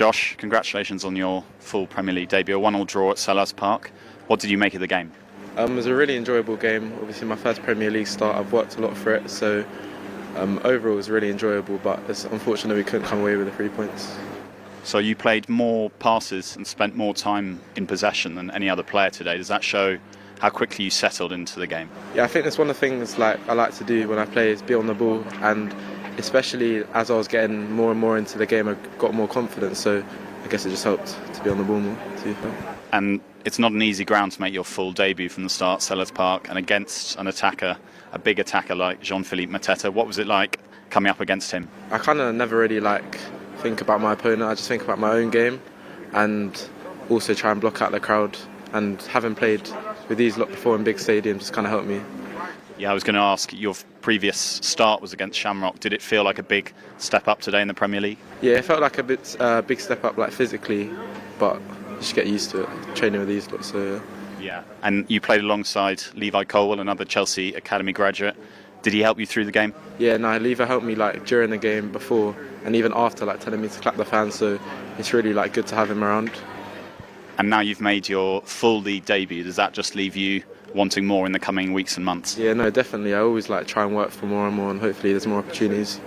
Josh, congratulations on your full Premier League debut. A 1-1 draw at Selhurst Park. What did you make of the game? It was a really enjoyable game. Obviously my first Premier League start, I've worked a lot for it, so overall it was really enjoyable, but it's unfortunate we couldn't come away with the 3 points. So you played more passes and spent more time in possession than any other player today. Does that show how quickly you settled into the game? Yeah, I think that's one of the things I like to do when I play is be on the ball, and especially as I was getting more and more into the game, I got more confidence, so I guess it just helped to be on the ball more too. And it's not an easy ground to make your full debut from the start, Selhurst Park, and against an attacker, a big attacker like Jean-Philippe Mateta. What was it like coming up against him? I kind of never really think about my opponent. I just think about my own game and also try and block out the crowd. And having played with these lot before in big stadiums just kind of helped me. Yeah, I was going to ask, your previous start was against Shamrock. Did it feel like a big step up today in the Premier League? Yeah, it felt like a big step up physically, but you just get used to it, training with these lot, so yeah. And you played alongside Levi Colwell, another Chelsea Academy graduate. Did he help you through the game? Yeah, no, Levi helped me during the game, before, and even after, telling me to clap the fans, so it's really good to have him around. And now you've made your full league debut. Does that just leave you wanting more in the coming weeks and months? Yeah, no, definitely. I always try and work for more and more, and hopefully there's more opportunities.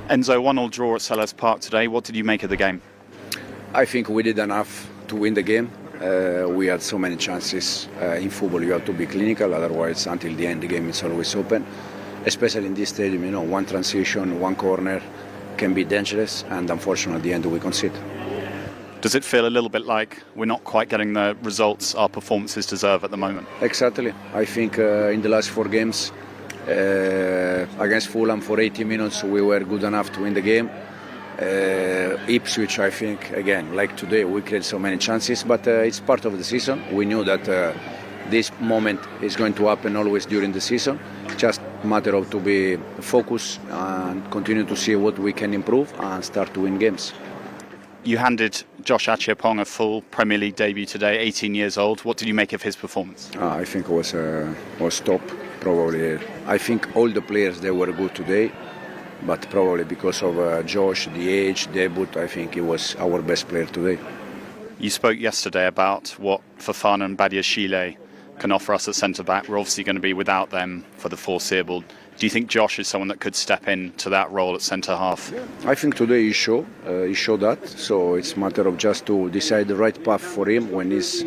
Enzo, 1-1 draw at Selhurst Park today. What did you make of the game? I think we did enough to win the game. We had so many chances. In football you have to be clinical, otherwise until the end the game is always open. Especially in this stadium, one transition, one corner can be dangerous, and unfortunately at the end we concede. Does it feel a little bit like we're not quite getting the results our performances deserve at the moment? Exactly. I think in the last 4 games against Fulham for 80 minutes we were good enough to win the game. Ipswich, I think, again, like today, we create so many chances, but it's part of the season. We knew that this moment is going to happen always during the season. Just a matter of to be focused and continue to see what we can improve and start to win games. You handed Josh Acheampong a full Premier League debut today, 18 years old. What did you make of his performance? I think it was top, probably. I think all the players, they were good today, but probably because of Josh, the age, debut, I think he was our best player today. You spoke yesterday about what Fofana and Badiashile can offer us at centre-back. We're obviously going to be without them for the foreseeable. Do you think Josh is someone that could step into that role at centre-half? I think today he showed that. So it's a matter of just to decide the right path for him. When he's,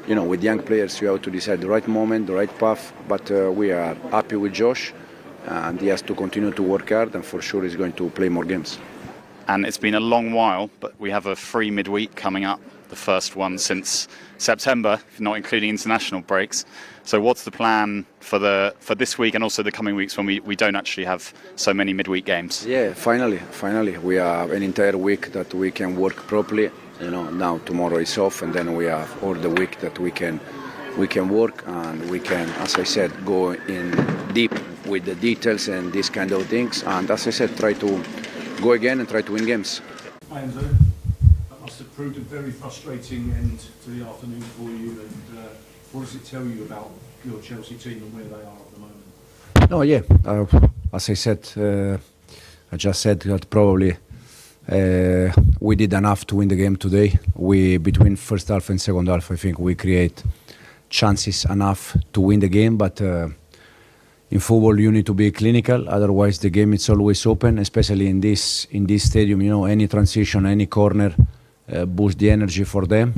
with young players, you have to decide the right moment, the right path. But we are happy with Josh, and he has to continue to work hard, and for sure he's going to play more games. And it's been a long while, but we have a free midweek coming up, the first one since September, not including international breaks. So what's the plan for this week and also the coming weeks when we don't actually have so many midweek games? Yeah, finally we have an entire week that we can work properly. Now tomorrow is off, and then we have all the week that we can work, and we can, as I said, go in deep with the details and these kind of things, and as I said, try to go again and try to win games. Hi Enzo, that must have proved a very frustrating end to the afternoon for you, and what does it tell you about your Chelsea team and where they are at the moment? No, yeah, as I said, I just said that probably we did enough to win the game today. Between first half and second half, I think we create chances enough to win the game, but in football you need to be clinical, otherwise the game is always open, especially in this stadium. Any transition, any corner boosts the energy for them,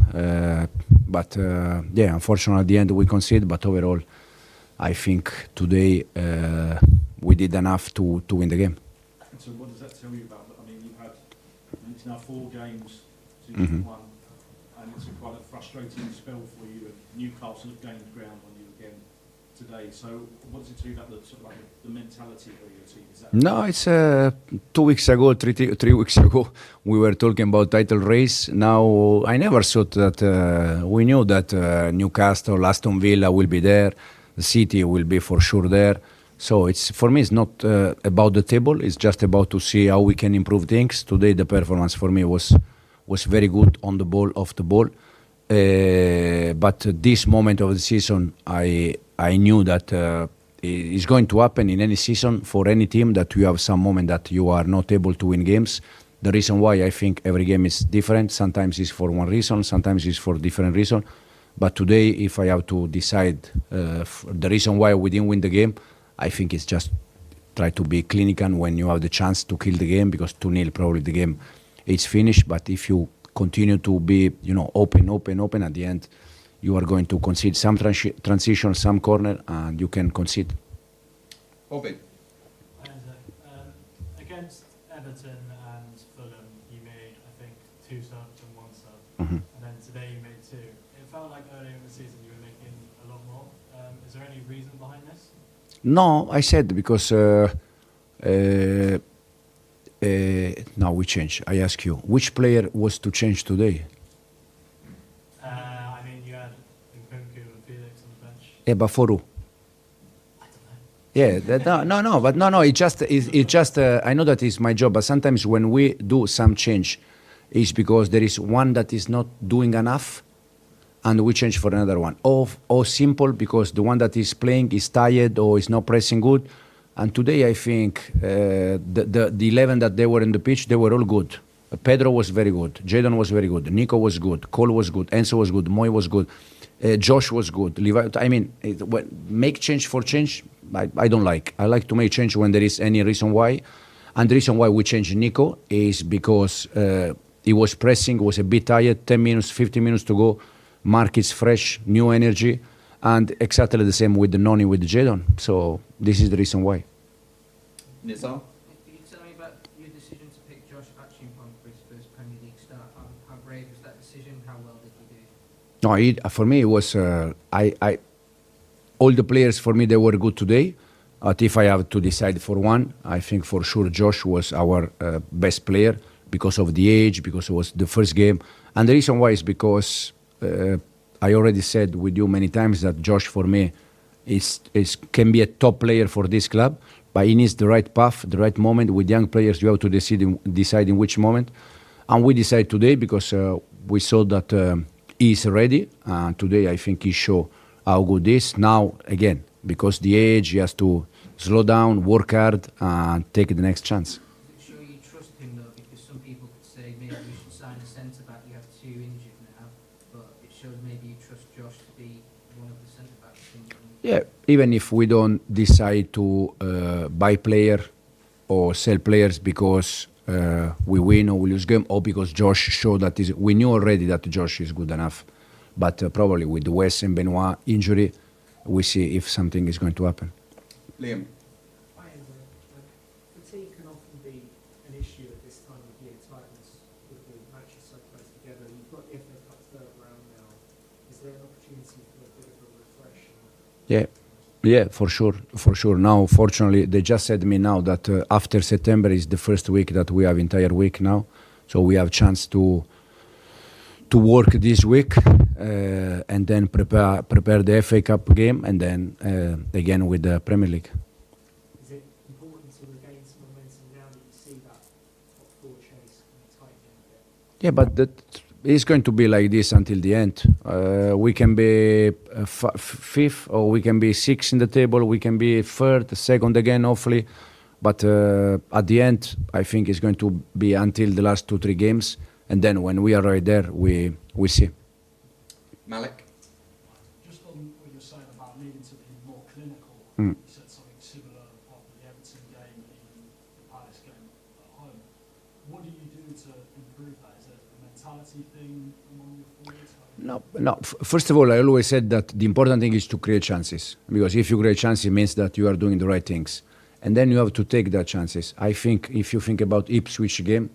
but unfortunately at the end we concede, but overall I think today we did enough to win the game. So what does that tell you about, it's now 4 games since you won, and it's quite a frustrating spell for you, and Newcastle have gained ground on you again today. So what does it tell you about the mentality of your team? No, it's 2 weeks ago, 3 weeks ago, we were talking about title race. Now, I never thought that we knew that Newcastle, Aston Villa will be there, the City will be for sure there. So for me, it's not about the table. It's just about to see how we can improve things. Today, the performance for me was very good on the ball, off the ball. But this moment of the season, I knew that it's going to happen in any season for any team that you have some moment that you are not able to win games. The reason why I think every game is different. Sometimes it's for one reason, sometimes it's for different reason. But today, if I have to decide the reason why we didn't win the game, I think it's just try to be clinical when you have the chance to kill the game, because 2-0 probably the game is finished. But if you continue to be, open at the end, you are going to concede some transition, some corner, and you can concede. Open. Against Everton and Fulham, you made, I think, 2 subs and 1 sub, Mhm. and then today you made 2. It felt like earlier in the season you were making a lot more. Is there any reason behind this? No, I said because now we change. I ask you, which player was to change today? I mean, you had Nkunku and Felix on the bench. Yeah, but for who? Yeah, no. It just. I know that is my job, but sometimes when we do some change, it's because there is one that is not doing enough, and we change for another one. Or simple because the one that is playing is tired or is not pressing good. And today I think the 11 that they were in the pitch, they were all good. Pedro was very good. Jadon was very good. Nico was good. Cole was good. Enzo was good. Moy was good. Josh was good. Make change for change, I don't like. I like to make change when there is any reason why. And the reason why we changed Nico is because he was pressing, was a bit tired, 10 minutes, 15 minutes to go. Mark is fresh, new energy. And exactly the same with the Noni, with the Jadon. So this is the reason why. Nizar. Can you tell me about your decision to pick Josh Acheampong for his first Premier League start? How brave was that decision? How well did he do? No, for me it was all the players for me they were good today. But if I have to decide for one, I think for sure Josh was our best player because of the age, because it was the first game, and the reason why is because I already said with you many times that Josh for me can be a top player for this club, but he needs the right path, the right moment. With young players, you have to decide in which moment, and we decided today because we saw that he is ready. Today, I think he showed how good he is. Now, again, because the age, he has to slow down, work hard, and take the next chance. Does it show you trust him though? Because some people could say maybe you should sign a centre back. You have 2 injured now, but it shows maybe you trust Josh to be one of the centre backs. Yeah, even if we don't decide to buy player or sell players because we win or we lose game, or because Josh showed that we knew already that Josh is good enough, but probably with the West and Benoit injury, we see if something is going to happen. Liam. Hi, Enzo. Fatigue can often be an issue at this time of year, tightness with the matches so close together. You've got the FA Cup third round now. Is there an opportunity for a bit of a refresh? Yeah, for sure. Now, fortunately, they just said to me now that after September is the first week that we have entire week now, so we have chance to work this week and then prepare the FA Cup game and then again with the Premier League. Is it important to regain some momentum now that you see that top 4 chase tightening a bit? Yeah, but it's going to be like this until the end. We can be fifth, or we can be sixth in the table. We can be third, second again, hopefully. But at the end, I think it's going to be until the last 2-3 games, and then when we are right there, we see. Malik. Just on what you're saying about needing to be more clinical, Mm. you said something similar after the Everton game and even the Palace game at home. What do you do to improve that? Is it a mentality thing among your forwards? No. First of all, I always said that the important thing is to create chances, because if you create chances, it means that you are doing the right things, and then you have to take that chances. I think if you think about Ipswich game,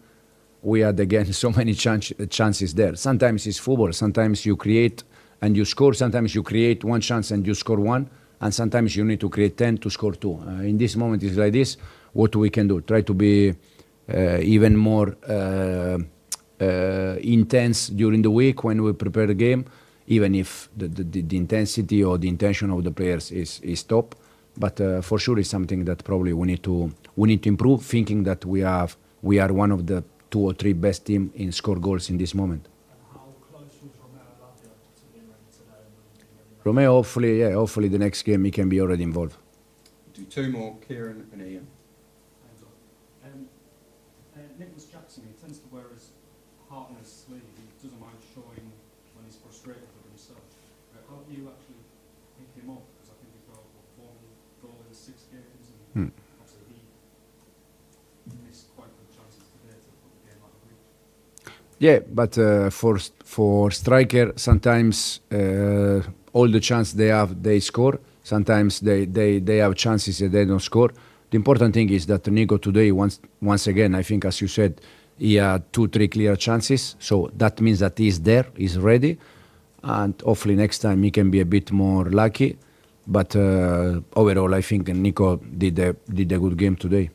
we had again so many chances there. Sometimes it's football. Sometimes you create and you score. Sometimes you create one chance and you score one. And sometimes you need to create 10 to score 2. In this moment, it's like this. What we can do? Try to be even more intense during the week when we prepare the game, even if the intensity or the intention of the players is top. But for sure, it's something that probably we need to improve. Thinking that we are one of the 2 or 3 best team in score goals in this moment. How close was Romeo Lavia to being ready today? Romeo, hopefully the next game he can be already involved. Do two more, Kieran and Ian. Enzo. Nicholas Jackson, he tends to wear his heart on his sleeve. He doesn't mind showing when he's frustrated with himself. How do you actually pick him up? Because I think he's got one goal in 6 games, and obviously he missed quite good chances today to put the game out of reach. Yeah, but for striker, sometimes all the chance they have, they score. Sometimes they have chances and they don't score. The important thing is that Nico today, once again, I think, as you said, he had 2-3 clear chances. So that means that he's there, he's ready. And hopefully next time he can be a bit more lucky. But overall, I think Nico did a good game today.